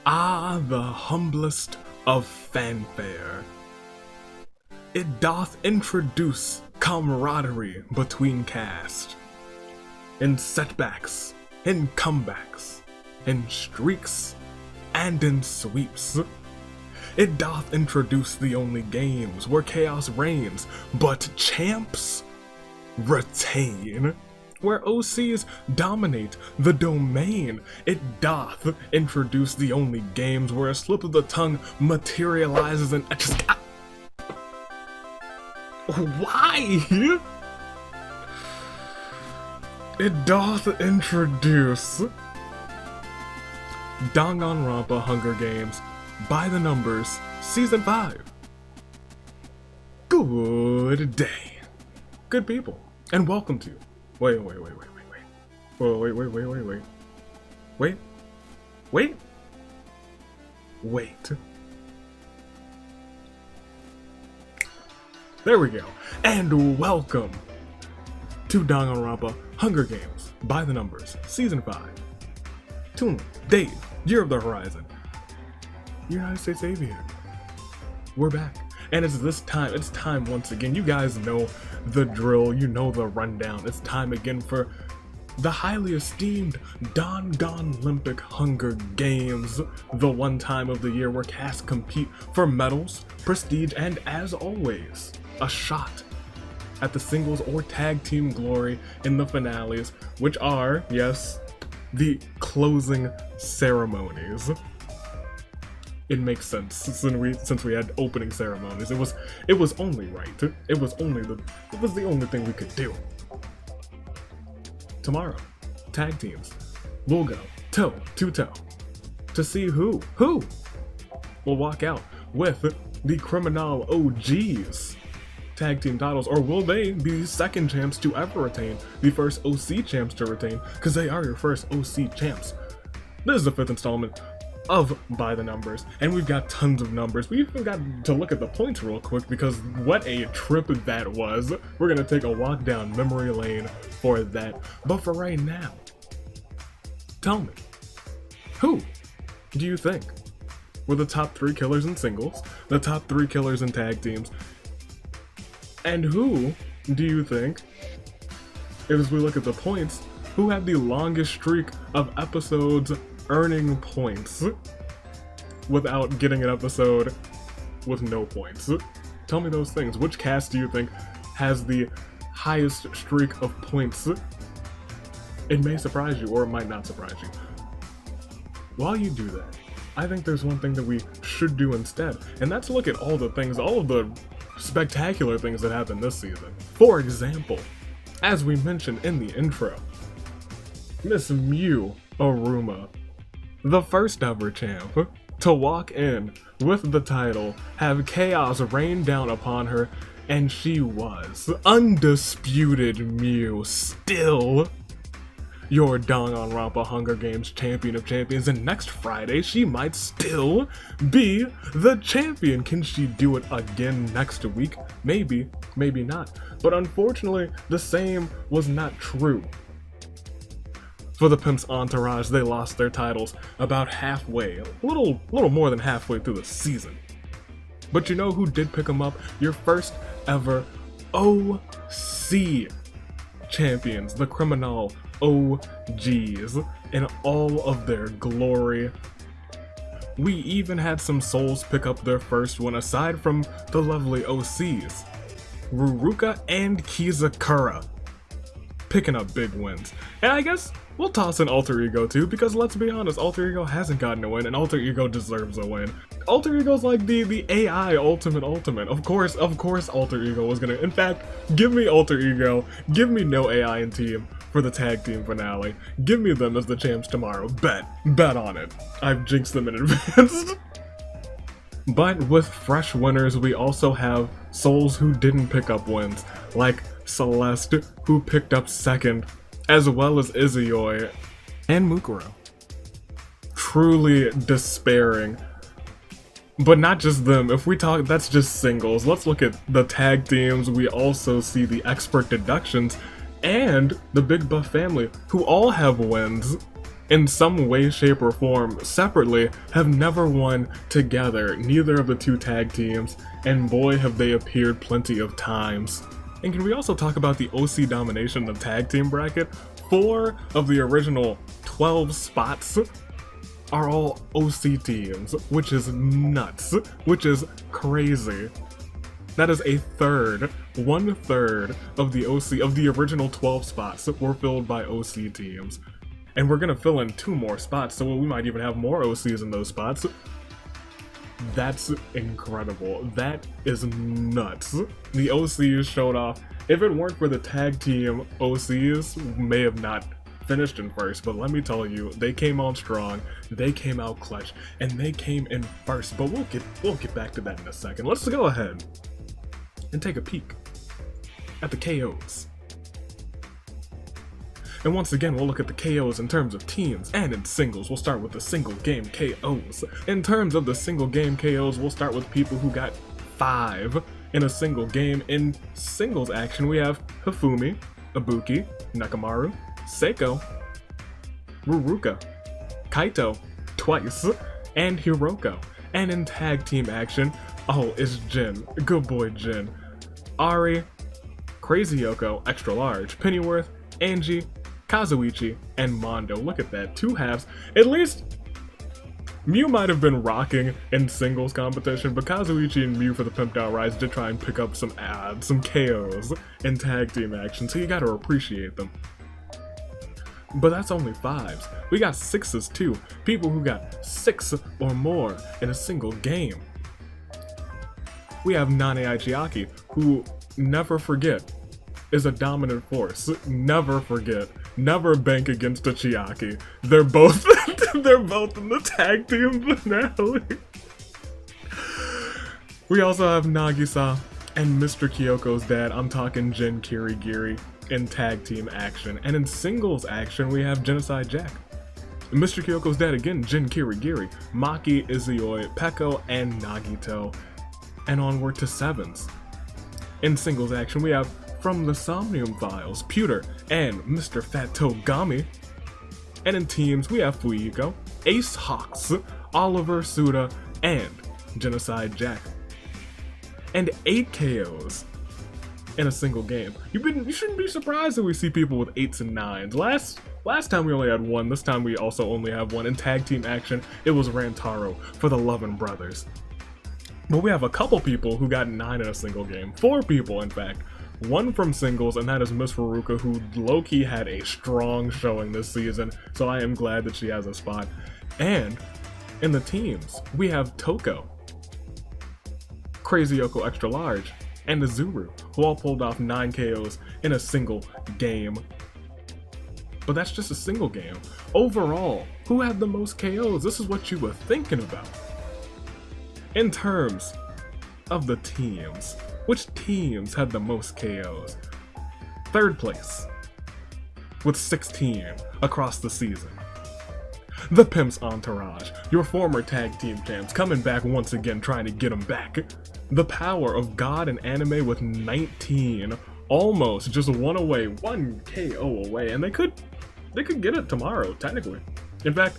Ah, the humblest of fanfare. It doth introduce camaraderie between cast, in setbacks, in comebacks, in streaks, and in sweeps. It doth introduce the only games where chaos reigns, but champs retain. Where OCs dominate the domain, it doth introduce the only games where a slip of the tongue materializes and etches. Why? It doth introduce Danganronpa Hunger Games by the Numbers Season 5. Good day, good people, and welcome to Wait. There we go. And welcome to Danganronpa Hunger Games by the Numbers Season 5. Tune, Dave, Year of the Horizon. United States Aviator. We're back. And it's time once again. You guys know the drill, you know the rundown. It's time again for the highly esteemed Dangan-lympic Hunger Games, the one time of the year where casts compete for medals, prestige, and as always, a shot at the singles or tag team glory in the finales, which are, yes, the closing ceremonies. It makes sense since we had opening ceremonies. It was only right. It was the only thing we could do. Tomorrow, tag teams will go toe to toe to see who will walk out with the Criminal OGs tag team titles, or will they be second champs to ever retain the first OC champs to retain, because they are your first OC champs. This is the 5th installment of By the Numbers, and we've got tons of numbers. We even got to look at the points real quick, because what a trip that was. We're gonna take a walk down memory lane for that. But for right now, tell me, who do you think were the top 3 killers in singles, the top 3 killers in tag teams, and who do you think, as we look at the points, who had the longest streak of episodes earning points without getting an episode with no points? Tell me those things. Which cast do you think has the highest streak of points? It may surprise you, or it might not surprise you. While you do that, I think there's one thing that we should do instead, and that's look at all the things, all of the spectacular things that happened this season. For example, as we mentioned in the intro, Miss Mew Aruma, the first ever champ to walk in with the title, have chaos rain down upon her, and she was undisputed Mew, still your Danganronpa Hunger Games champion of champions, and next Friday she might still be the champion. Can she do it again next week? Maybe, maybe not. But unfortunately, the same was not true for the Pimp's Entourage. They lost their titles about halfway, a little more than halfway through the season. But you know who did pick them up? Your first ever OC champions, the Criminal OGs, in all of their glory. We even had some souls pick up their first one aside from the lovely OCs. Ruruka and Kizakura picking up big wins. And I guess we'll toss in Alter Ego too, because let's be honest, Alter Ego hasn't gotten a win, and Alter Ego deserves a win. Alter Ego's like the AI ultimate. Of course Alter Ego was gonna, in fact, give me Alter Ego, give me no AI in team for the tag team finale. Give me them as the champs tomorrow. Bet on it. I've jinxed them in advance. But with fresh winners, we also have souls who didn't pick up wins, like Celeste, who picked up second, as well as Izuyoi and Mukuro. Truly despairing. But not just them. If we talk, that's just singles. Let's look at the tag teams. We also see the expert deductions and the Big Buff family, who all have wins. in some way, shape, or form, separately, have never won together, neither of the two tag teams, and boy have they appeared plenty of times. And can we also talk about the OC domination of the tag team bracket? 4 of the original 12 spots are all OC teams, which is nuts, which is crazy. That is a third, 1/3 of the OC, of the original 12 spots were filled by OC teams. And we're gonna fill in 2 more spots, so we might even have more OCs in those spots. That's incredible. That is nuts. The OCs showed off. If it weren't for the tag team, OCs may have not finished in first, but let me tell you, they came on strong, they came out clutch, and they came in first. But we'll get back to that in a second. Let's go ahead and take a peek at the KOs. And once again, we'll look at the KOs in terms of teams and in singles. We'll start with the single game KOs. In terms of the single game KOs, we'll start with people who got 5 in a single game. In singles action, we have Hifumi, Ibuki, Nakamaru, Seiko, Ruruka, Kaito, twice, and Hiroko. And in tag team action, oh, it's Jin, good boy Jin, Ari, Crazy Yoko, extra large, Pennyworth, Angie, Kazuichi, and Mondo. Look at that, 2 halves. At least Mew might have been rocking in singles competition, but Kazuichi and Mew for the Pimped Out Rise did try and pick up some KOs in tag team action, so you gotta appreciate them. But that's only 5s. We got 6s too. People who got 6 or more in a single game. We have Nane Aichiaki, who, never forget, is a dominant force. Never forget. Never bank against a Chiaki. They're both they're both in the tag team finale. We also have Nagisa and Mr. Kyoko's dad. I'm talking Jin Kirigiri in tag team action. And in singles action, we have Genocide Jack. Mr. Kyoko's dad again, Jin Kirigiri, Maki, Izuyoi, Peko, and Nagito. And onward to 7s. In singles action, we have from the Somnium Files, Pewter, and Mr. Fat Togami. And in teams, we have Fuyiko, Ace Hawks, Oliver Suda, and Genocide Jack. And 8 KOs in a single game. You shouldn't be surprised that we see people with 8s and 9s. Last time we only had 1, this time we also only have 1. In tag team action, it was Rantaro for the Lovin' Brothers. But we have a couple people who got 9 in a single game. 4 people, in fact. 1 from singles, and that is Miss Ruruka, who low-key had a strong showing this season, so I am glad that she has a spot. And in the teams, we have Toko, Crazy Yoko Extra Large, and Azuru, who all pulled off 9 KOs in a single game. But that's just a single game. Overall, who had the most KOs? This is what you were thinking about. In terms of the teams, which teams had the most KOs? 3rd place, with 16 across the season. The Pimp's Entourage, your former tag team champs, coming back once again trying to get them back. The Power of God and Anime with 19, almost just 1 away, 1 KO away, and they could get it tomorrow, technically. In fact,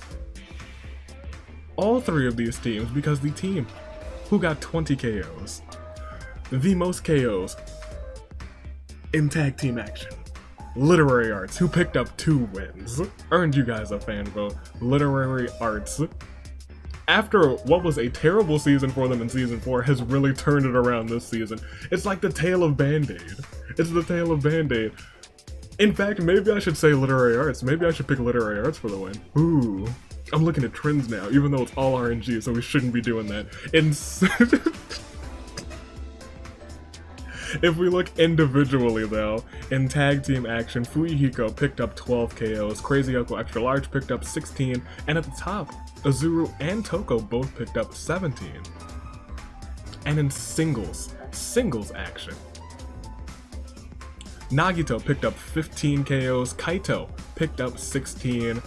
all 3 of these teams, because the team who got 20 KOs, the most KOs in tag team action, Literary Arts, who picked up 2 wins, earned you guys a fan vote. Literary Arts, after what was a terrible season for them in season 4, has really turned it around this season. It's like the tail of Band-Aid. It's the tail of Band-Aid. In fact, maybe I should say Literary Arts. Maybe I should pick Literary Arts for the win. Ooh. I'm looking at trends now, even though it's all RNG, so we shouldn't be doing that. If we look individually though, in tag team action, Fuyuhiko picked up 12 KOs, Crazy Yoko Extra Large picked up 16, and at the top, Azuru and Toko both picked up 17. And in singles action, Nagito picked up 15 KOs, Kaito picked up 16,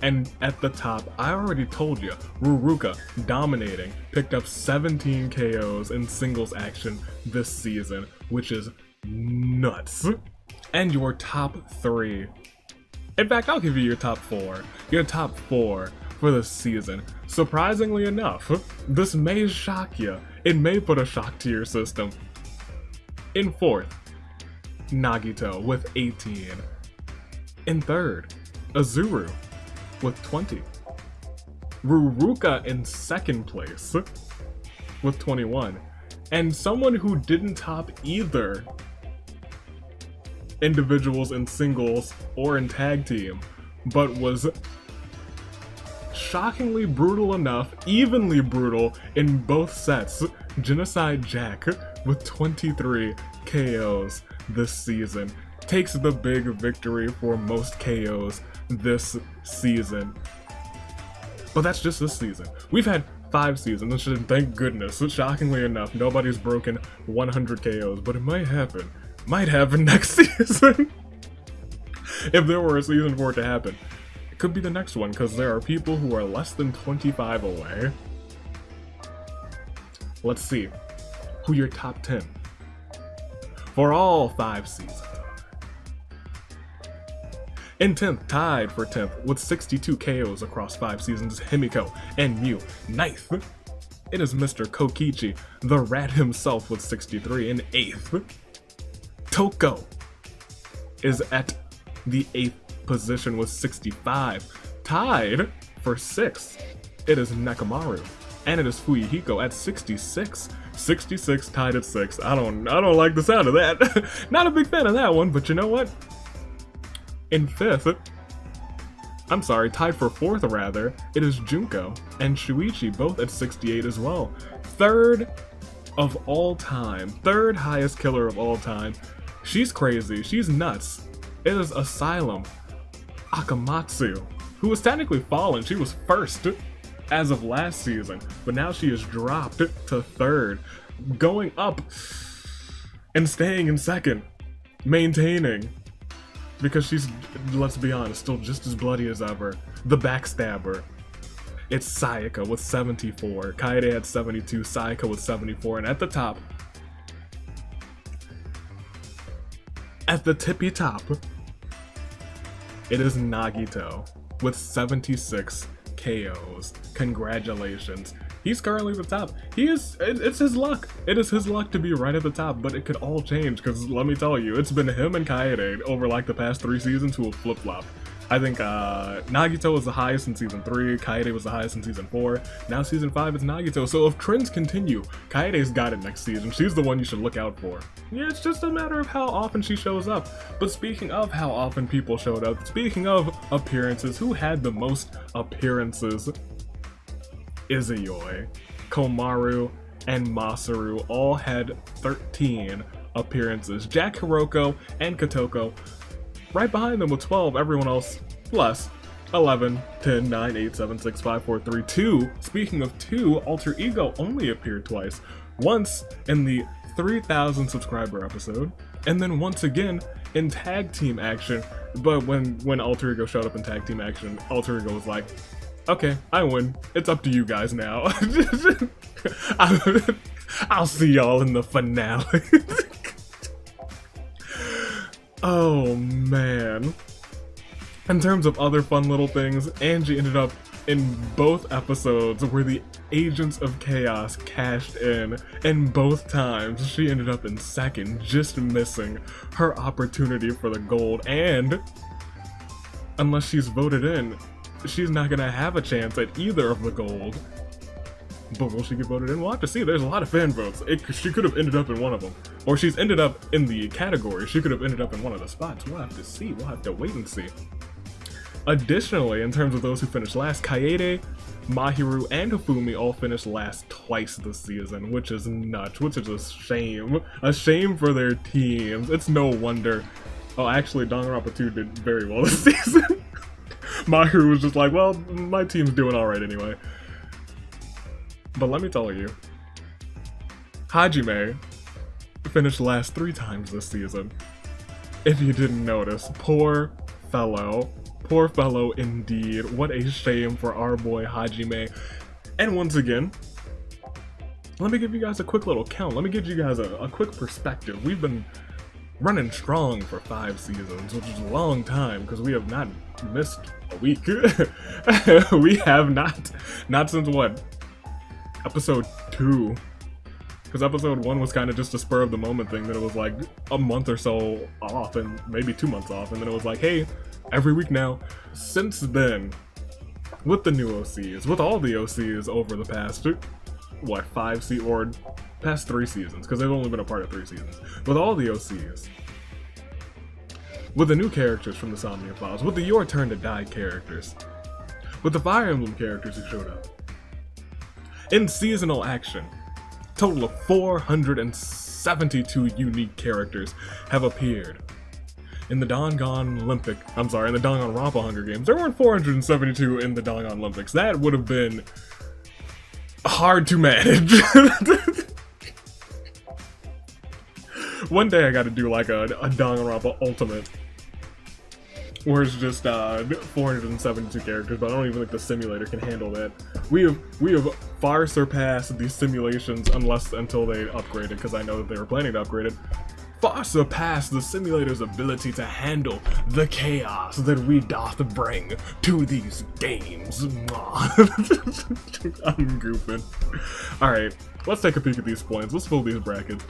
and at the top, I already told you, Ruruka, dominating, picked up 17 KOs in singles action this season, which is nuts. And your top 3 In fact, I'll give you your top 4. Your top 4 for this season. Surprisingly enough, this may shock you. It may put a shock to your system. In 4th, Nagito with 18. In 3rd, Azuru with 20. Ruruka in 2nd place with 21. And someone who didn't top either individuals in singles or in tag team, but was shockingly brutal enough, evenly brutal in both sets, Genocide Jack with 23 KOs this season takes the big victory for most KOs this season. But that's just this season. We've had 5 seasons, and thank goodness, shockingly enough, nobody's broken 100 KOs, but it might happen. Might happen next season. If there were a season for it to happen. It could be the next one, because there are people who are less than 25 away. Let's see who your top 10 for all 5 seasons are. In 10th, tied for 10th with 62 KOs across 5 seasons, Himiko and Mew. 9th, it is Mr. Kokichi, the rat himself with 63. In 8th, Toko is at the 8th position with 65. Tied for 6th, it is Nekomaru, and it is Fuyuhiko at 66. 66 tied at 6. I don't like the sound of that. Not a big fan of that one, but you know what? In 5th, I'm sorry, tied for 4th rather, it is Junko and Shuichi, both at 68 as well. 3rd of all time, 3rd highest killer of all time. She's crazy, she's nuts. It is Asylum Akamatsu, who was technically fallen. She was 1st as of last season, but now she is dropped to 3rd, going up and staying in 2nd, maintaining. Because she's, let's be honest, still just as bloody as ever. The backstabber. It's Sayaka with 74. Kaede had 72, Sayaka with 74, and at the top, at the tippy top, it is Nagito with 76 KOs. Congratulations. He's currently the top. It's his luck. It is his luck to be right at the top, but it could all change, because let me tell you, it's been him and Kaede over like the past 3 seasons who have flip-flopped. I think Nagito was the highest in season 3, Kaede was the highest in season 4, now season 5 is Nagito, so if trends continue, Kaede's got it next season. She's the one you should look out for. Yeah, it's just a matter of how often she shows up. But speaking of how often people showed up, speaking of appearances, who had the most appearances? Izuyoi, Komaru, and Masaru all had 13 appearances. Jack Hiroko and Kotoko right behind them with 12. Everyone else less. 11, 10, 9, 8, 7, 6, 5, 4, 3, 2. Speaking of 2, Alter Ego only appeared twice. Once in the 3,000 subscriber episode, and then once again in tag team action. But when Alter Ego showed up in tag team action, Alter Ego was like, okay, I win. It's up to you guys now. I'll see y'all in the finale. Oh man. In terms of other fun little things, Angie ended up in both episodes where the Agents of Chaos cashed in, and both times she ended up in 2nd, just missing her opportunity for the gold, and unless she's voted in, she's not gonna have a chance at either of the gold. But will she get voted in? We'll have to see. There's a lot of fan votes. She could have ended up in one of them. Or she's ended up in the category. She could have ended up in one of the spots. We'll have to see. We'll have to wait and see. Additionally, in terms of those who finished last, Kaede, Mahiru, and Hifumi all finished last twice this season, which is nuts, which is a shame. A shame for their teams. It's no wonder. Oh, actually, Danganronpa 2 did very well this season. Mahiru was just like, well, my team's doing alright anyway. But let me tell you, Hajime finished last 3 times this season. If you didn't notice, poor fellow indeed. What a shame for our boy Hajime. And once again, let me give you guys a quick little count. Let me give you guys a quick perspective. We've been running strong for 5 seasons, which is a long time because we have not missed a week. We have not since what? Episode 2. Because episode 1 was kind of just a spur of the moment thing that it was like a month or so off and maybe 2 months off, and then it was like, hey, every week now. Since then, with the new OCs, with all the OCs over the past, what, 5 or past 3 seasons, because they've only been a part of 3 seasons. With all the OCs, with the new characters from the Somnia Files, with the Your Turn to Die characters, with the Fire Emblem characters who showed up, in seasonal action, total of 472 unique characters have appeared. In the Danganronpa Hunger Games, there weren't 472 in the Dangan-lympics. That would have been hard to manage. One day I gotta do like a Danganronpa Ultimate, where it's just 472 characters, but I don't even think the simulator can handle that. We have far surpassed the simulations until they upgraded, because I know that they were planning to upgrade it. Far surpassed the simulator's ability to handle the chaos that we doth bring to these games. I'm goofing. Alright, let's take a peek at these points. Let's fill these brackets.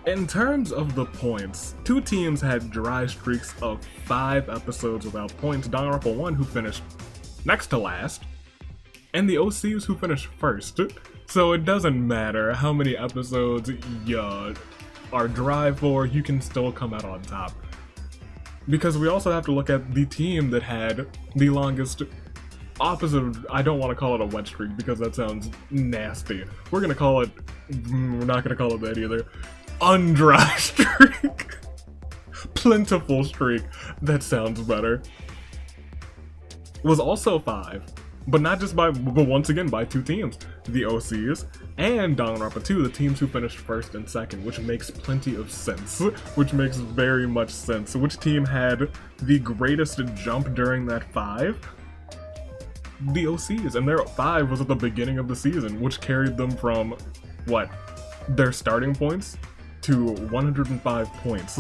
In terms of the points, 2 teams had dry streaks of 5 episodes without points. Danganronpa 1, who finished next to last, and the OCs, who finished first. So it doesn't matter how many episodes you are dry for, you can still come out on top. Because we also have to look at the team that had the longest opposite. I don't want to call it a wet streak because that sounds nasty. We're not gonna call it that either. Undry streak. Plentiful streak. That sounds better. Was also 5, but not just but once again by 2 teams. The OCs and Danganronpa 2, the teams who finished first and second, which makes plenty of sense. Which makes very much sense. Which team had the greatest jump during that 5? The OCs, and their 5 was at the beginning of the season, which carried them from, what, their starting points to 105 points.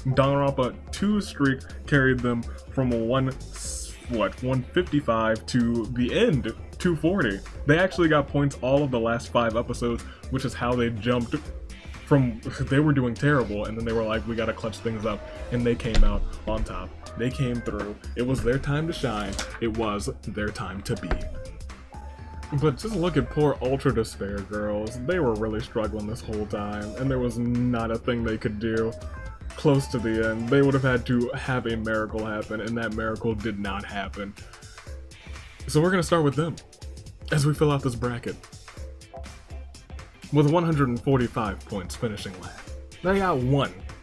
Danganronpa 2 streak carried them from 155 to the end, 240. They actually got points all of the last 5 episodes, which is how they jumped from, they were doing terrible, and then they were like, we gotta clutch things up, and they came out on top. They came through. It was their time to shine. It was their time to be. But just look at poor Ultra Despair girls. They were really struggling this whole time, and there was not a thing they could do. Close to the end, they would have had to have a miracle happen, and that miracle did not happen. So we're gonna start with them as we fill out this bracket. With 145 points finishing last. They got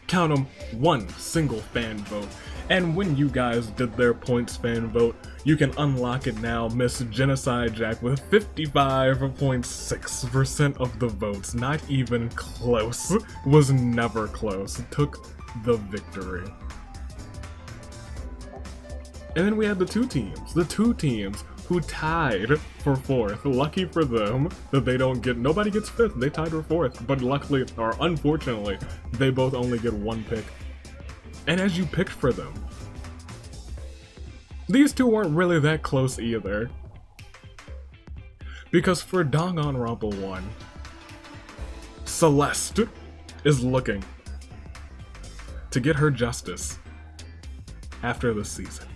count them, one single fan vote. And when you guys did their points fan vote, you can unlock it now. Miss Genocide Jack with 55.6% of the votes. Not even close. Was never close. Took the victory. And then we had the 2 teams. The 2 teams who tied for 4th. Lucky for them that nobody gets 5th. They tied for 4th. But luckily, or unfortunately, they both only get 1 pick. And as you picked for them, these 2 weren't really that close either. Because for Danganronpa 1, Celeste is looking to get her justice after this season.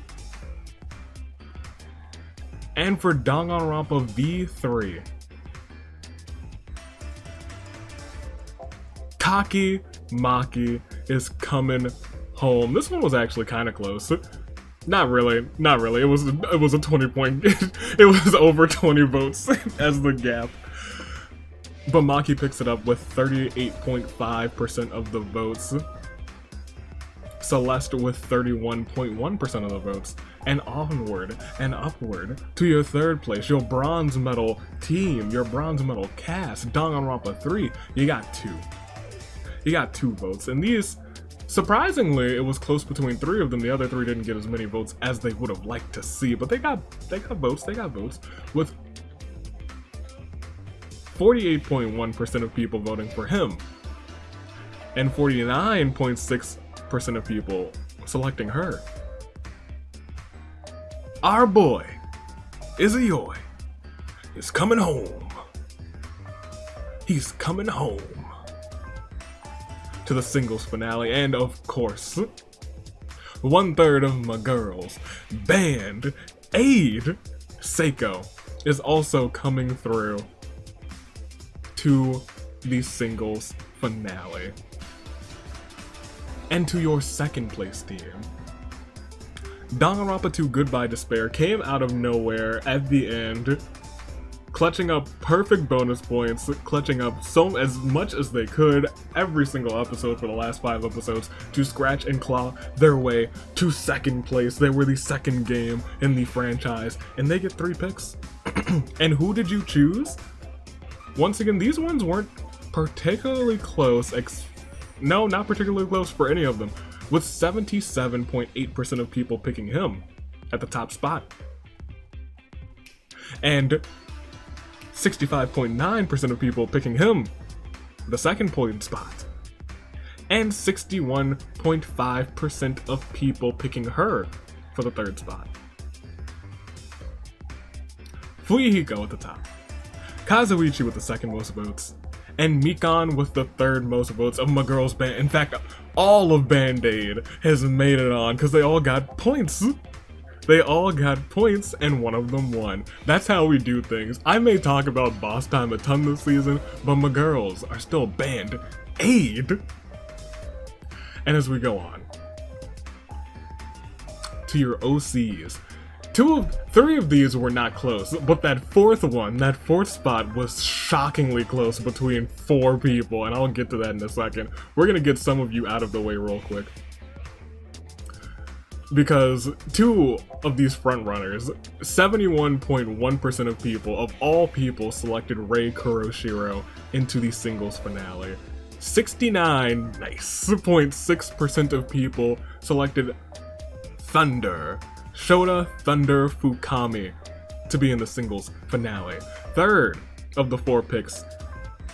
And for Danganronpa V3, Kaki Maki is coming home. This one was actually kind of close. Not really. It was a 20-point. It was over 20 votes as the gap. But Maki picks it up with 38.5% of the votes. Celeste with 31.1% of the votes. And onward and upward to your 3rd place, your bronze medal team, your bronze medal cast, Danganronpa 3. You got 2. You got 2 votes. And these, surprisingly, it was close between 3 of them. The other 3 didn't get as many votes as they would have liked to see, but they got votes. They got votes with 48.1% of people voting for him. and 49.6% of people selecting her. Our boy, Izuyoi, is coming home. He's coming home to the singles finale, and of course, 1/3 of my girls, Band Aid Seiko, is also coming through to the singles finale. And to your second place team, Danganronpa 2 Goodbye Despair came out of nowhere at the end, clutching up perfect bonus points, clutching up as much as they could every single episode for the last 5 episodes to scratch and claw their way to second place. They were the second game in the franchise, and they get 3 picks. And who did you choose? Once again, these ones weren't particularly close, no, not particularly close for any of them, with 77.8% of people picking him at the top spot. And 65.9% of people picking him the second point spot. And 61.5% of people picking her for the third spot. Fuyuhiko at the top. Kazuichi with the second most votes. And Mikan with the third most votes of my girls band. In fact, all of Band-Aid has made it on because they all got points. They all got points and one of them won. That's how we do things. I may talk about boss time a ton this season, but my girls are still Band-Aid. And as we go on to your OCs, 3 of these were not close, but that fourth spot was shockingly close between 4 people, and I'll get to that in a second. We're gonna get some of you out of the way real quick, because 2 of these frontrunners, 71.1% of people, of all people, selected Rei Kuroshiro into the singles finale. 69.6% of people selected Thunder, Shota Thunder Fukami, to be in the singles finale. Third of the 4 picks,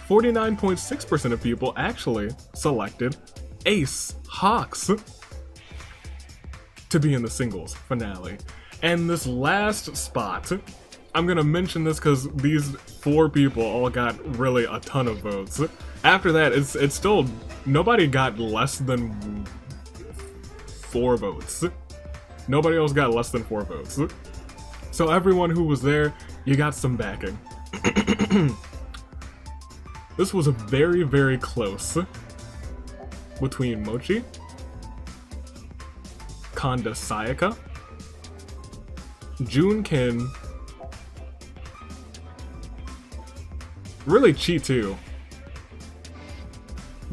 49.6% of people actually selected Ace Hawks to be in the singles finale. And this last spot, I'm gonna mention this because these 4 people all got really a ton of votes. After that, it's still, nobody got less than 4 votes. Nobody else got less than 4 votes. So everyone who was there, you got some backing. This was a very, very close between Mochi, Kanda Sayaka, Junkin, really Chi too,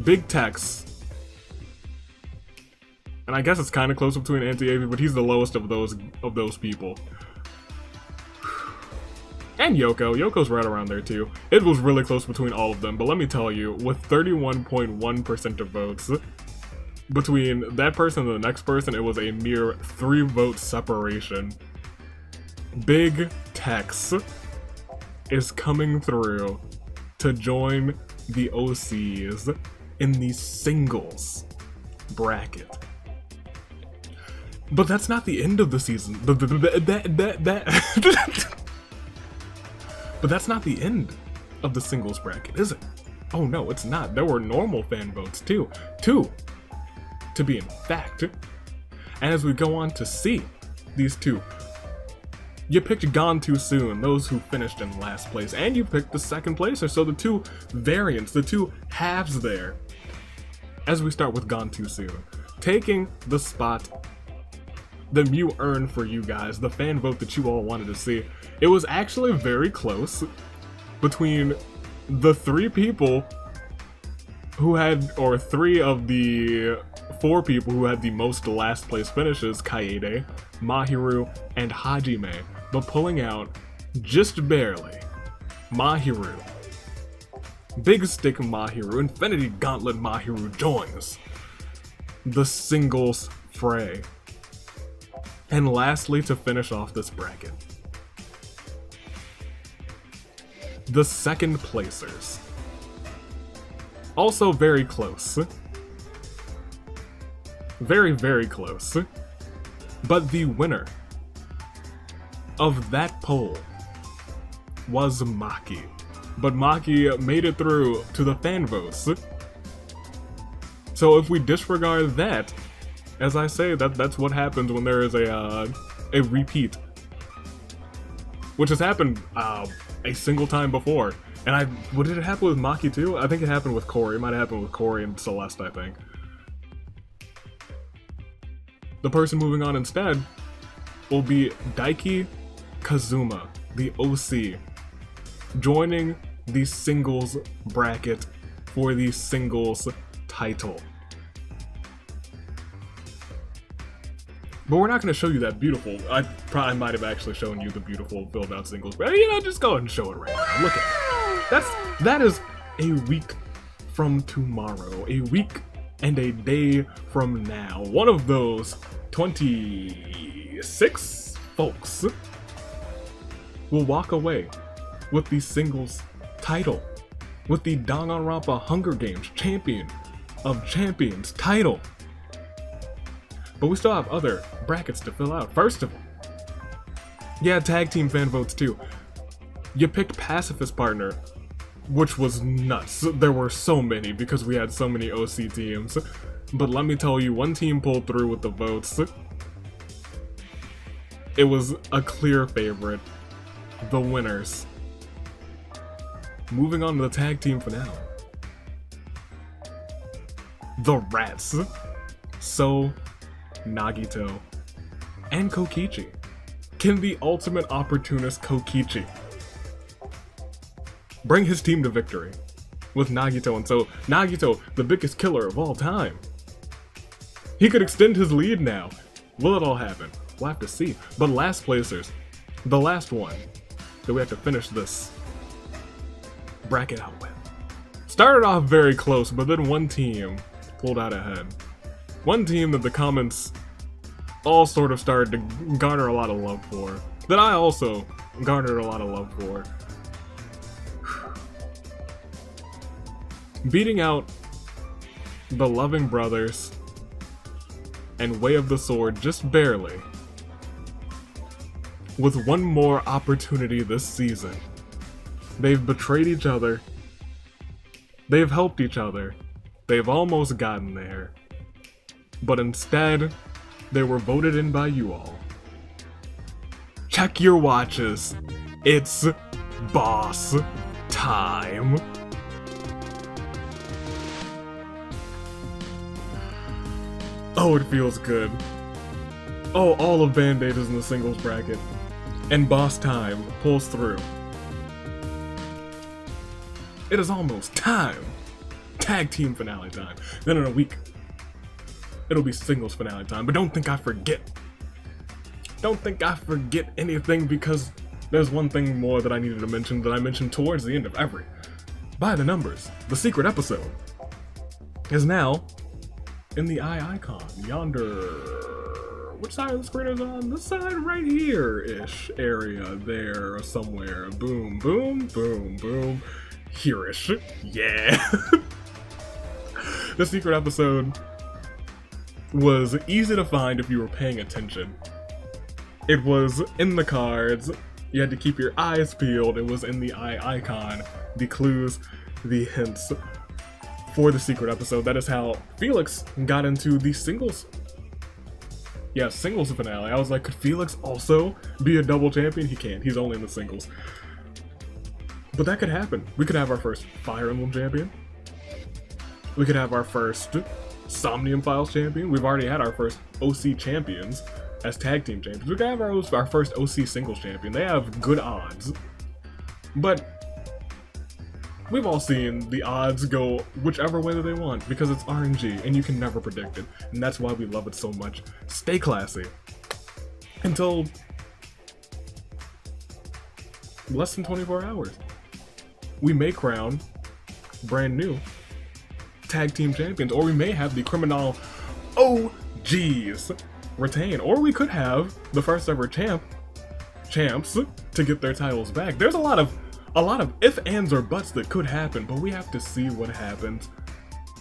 Big Tex, and I guess it's kind of close between Anti-Avi, but he's the lowest of those people. And Yoko. Yoko's right around there too. It was really close between all of them, but let me tell you, with 31.1% of votes between that person and the next person, it was a mere 3 vote separation. Big Tex is coming through to join the OCs in the singles bracket. But that's not the end of the season. But that's not the end of the singles bracket, is it? Oh no, it's not. There were normal fan votes too. 2, to be in fact. And as we go on to see these 2, you picked Gone Too Soon, those who finished in last place, and you picked the second placer, so the 2 variants, the 2 halves there. As we start with Gone Too Soon, taking the spot that you earned for you guys, the fan vote that you all wanted to see. It was actually very close between the 3 people who had, or 3 of the 4 people who had the most last place finishes, Kaede, Mahiru, and Hajime, but pulling out, just barely, Mahiru. Big Stick Mahiru, Infinity Gauntlet Mahiru joins the singles fray. And lastly, to finish off this bracket, the second placers. Also very close. Very, very close. But the winner of that poll was Maki. But Maki made it through to the fan votes. So if we disregard that, as I say, that's what happens when there is a repeat. Which has happened a single time before. And what did it happen with Maki too? I think it happened with Corey. It might have happened with Corey and Celeste, I think. The person moving on instead will be Daiki Kazuma, the OC, joining the singles bracket for the singles title. But we're not going to show you that beautiful. I probably might have actually shown you the beautiful filled out singles, but you know, just go ahead and show it right now. Look at it. That is a week from tomorrow, a week and a day from now. One of those 26 folks will walk away with the singles title, with the Danganronpa Hunger Games Champion of Champions title. But we still have other brackets to fill out. First of all, yeah, tag team fan votes too. You picked Pacifist Partner, which was nuts. There were so many because we had so many OC teams. But let me tell you, one team pulled through with the votes. It was a clear favorite. The winners. Moving on to the tag team finale. The Rats. So, Nagito and Kokichi. Can the ultimate opportunist Kokichi bring his team to victory with Nagito? And so, Nagito, the biggest killer of all time. He could extend his lead now. Will it all happen? We'll have to see. But last placers, the last one that we have to finish this bracket out with, started off very close, but then one team pulled out ahead. One team that the comments all sort of started to garner a lot of love for, that I also garnered a lot of love for. Beating out the Loving Brothers and Way of the Sword just barely, with one more opportunity this season. They've betrayed each other, they've helped each other, they've almost gotten there, but instead, they were voted in by you all. Check your watches, it's boss time. Oh, it feels good. Oh, all of Band-Aid is in the singles bracket. And boss time pulls through. It is almost time. Tag team finale time. Then in a week, it'll be singles finale time. But don't think I forget. Don't think I forget anything, because there's one thing more that I needed to mention that I mentioned towards the end of every By the Numbers. The secret episode is now in the eye icon yonder. Which side of the screen is on? This side right here-ish area there somewhere. Boom, boom, boom, boom. Here-ish. Yeah. The secret episode was easy to find if you were paying attention. It was in the cards. You had to keep your eyes peeled. It was in the eye icon. The clues, the hints for the secret episode. That is how Felix got into the singles. Yeah, singles finale. I was like, could Felix also be a double champion? He can't. He's only in the singles. But that could happen. We could have our first Fire Emblem champion. We could have our first Somnium Files champion. We've already had our first OC champions as tag team champions. We could have our first OC singles champion. They have good odds. But we've all seen the odds go whichever way that they want, because it's RNG and you can never predict it. And that's why we love it so much. Stay classy. Until less than 24 hours. We may crown brand new tag team champions, or we may have the criminal OGs retain, or we could have the first ever champs to get their titles back. There's a lot of if, ands, or buts that could happen, but we have to see what happens.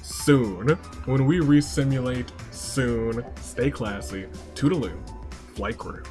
soon. When we re-simulate soon. Stay classy. Toodaloo. Flight crew.